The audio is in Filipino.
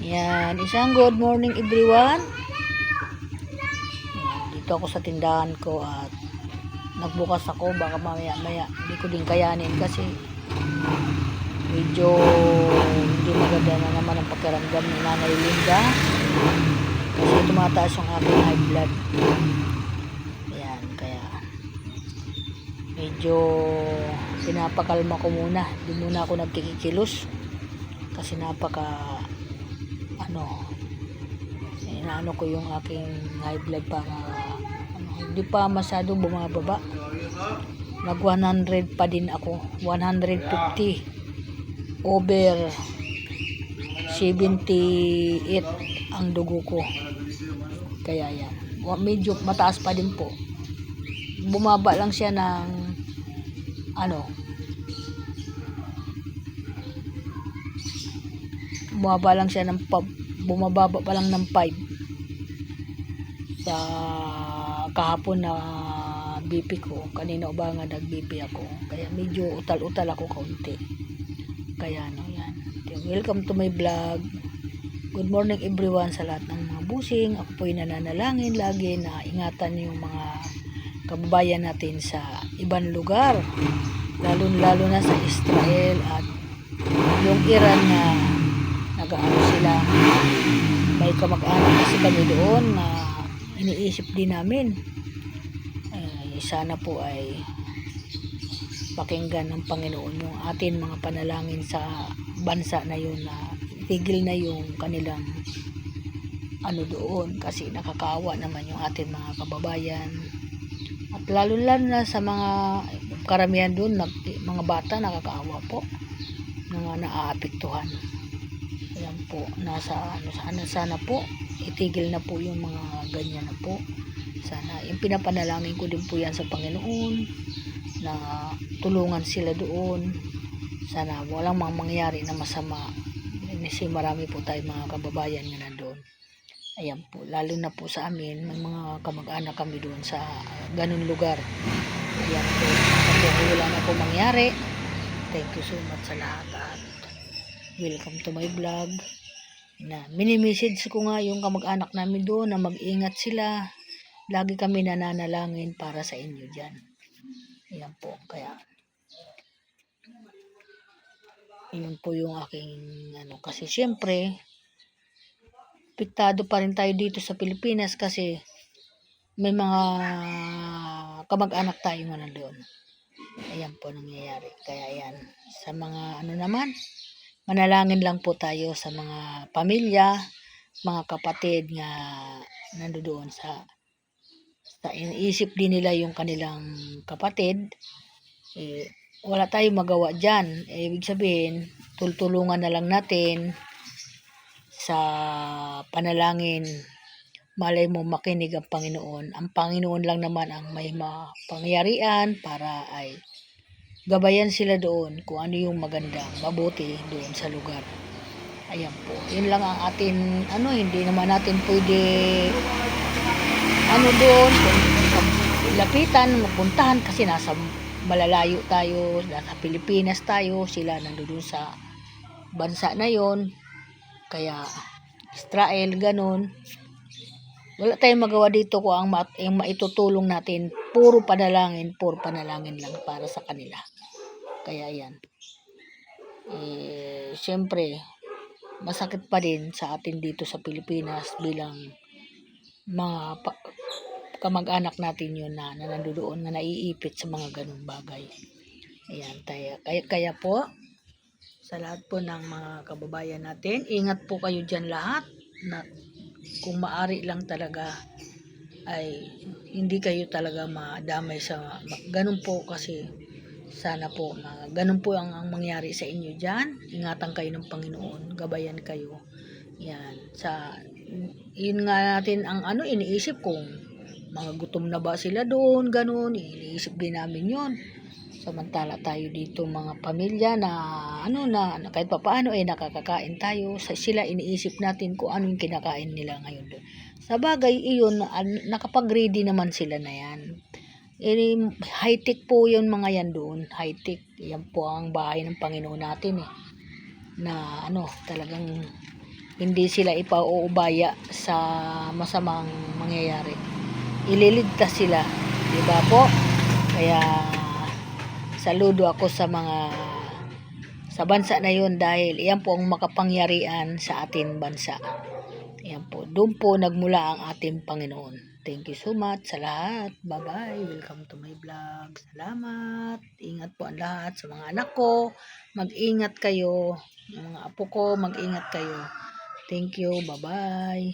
Yan, isang good morning everyone. Yan, dito ako sa tindahan ko at nagbukas ako. Baka mamaya hindi ko din kayanin kasi medyo hindi maganda na naman ang pakiramdam ni Nanay Linda kasi tumataas yung aking high blood. Yan, kaya medyo pinapakalma ko muna. Hindi muna ako nagkikikilos kasi inaano ko yung aking high blood para hindi pa masyado bumababa. Nag 100 pa din ako, 150 over 78 ang dugo ko, kaya yan, medyo mataas pa din po. Bumaba lang siya ng bumababa pa lang ng 5 sa kahapon na BP ko. Kanina ba nga nag BP ako, kaya medyo utal-utal ako kaunti. Kaya yan. Welcome to my vlog. Good morning everyone sa lahat ng mga busing. Ako po'y nananalangin lagi na ingatan yung mga kababayan natin sa ibang lugar, lalo na sa Israel at yung Iran na nag-aano sila. May kamag-anak kasi kami doon na iniisip din namin. Sana po ay pakinggan ng Panginoon yung atin mga panalangin sa bansa na yun, na itigil na yung kanilang doon, kasi nakakaawa naman yung atin mga kababayan. At lalo na sa mga karamihan doon, mga bata, nakakaawa po, mga naaapektuhan. Ayan po, sana po itigil na po yung mga ganyan na po. Sana, yung pinapanalangin ko din po yan sa Panginoon na tulungan sila doon. Sana walang mangyari na masama kasi marami po tayong mga kababayan nga nandoon. Ayan po, lalo na po sa amin, may mga kamag-anak kami doon sa ganun lugar. Ayan po, wala na po mangyari. Thank you so much sa lahat at welcome to my vlog. Na mini-message ko nga yung kamag-anak namin doon na mag-ingat sila. Lagi kami nananalangin para sa inyo dyan. Ayan po, kaya yun po yung aking kasi syempre apektado pa rin tayo dito sa Pilipinas kasi may mga kamag-anak tayo nga nandoon. Ayan po nangyayari. Kaya yan, sa mga naman, manalangin lang po tayo sa mga pamilya, mga kapatid nga nandoon sa iniisip din nila yung kanilang kapatid. Wala tayong magawa dyan. Ibig sabihin, tulungan na lang natin sa panalangin. Malay mo makinig ang Panginoon. Ang Panginoon lang naman ang may mapangyarihan para ay gabayan sila doon kung ano yung maganda, mabuti doon sa lugar. Ayan po. Yun lang ang atin, hindi naman natin pwede doon, lapitan, mapuntahan kasi nasa malalayo tayo, nasa Pilipinas tayo, sila nandoon sa bansa na yon, kaya Israel, ganun. Wala tayong magawa dito kung ang maitutulong natin, puro panalangin lang para sa kanila. Kaya yan. Siyempre, masakit pa din sa atin dito sa Pilipinas bilang mga kamag-anak natin yun na nandoon na naiipit sa mga ganung bagay. Ayan, kaya po sa lahat po ng mga kababayan natin, ingat po kayo dyan lahat, na kung maari lang talaga ay hindi kayo talaga madamay sa ganun po, kasi sana po ganun po ang mangyari sa inyo dyan. Ingatan kayo ng Panginoon, gabayan kayo. Yan, yun nga natin ang iniisip kung mga gutom na ba sila doon, ganun, iniisip din namin yun. Samantala tayo dito mga pamilya na kahit papaano nakakakain tayo. Sila iniisip natin kung anong kinakain nila ngayon doon. Sa bagay iyon, nakapag-ready naman sila na yan. High-tech po yun mga yan doon, high-tech. Yan po ang bahay ng Panginoon natin na talagang hindi sila ipauubaya sa masamang mangyayari. Ililigtas sila, di ba po? Kaya saludo ako sa bansa na yun dahil iyan po ang makapangyarihan sa ating bansa. Ayan po, doon po nagmula ang ating Panginoon. Thank you so much sa lahat. Bye-bye. Welcome to my vlog. Salamat. Ingat po ang lahat sa mga anak ko. Mag-ingat kayo. Ang mga apo ko, mag-ingat kayo. Thank you. Bye-bye.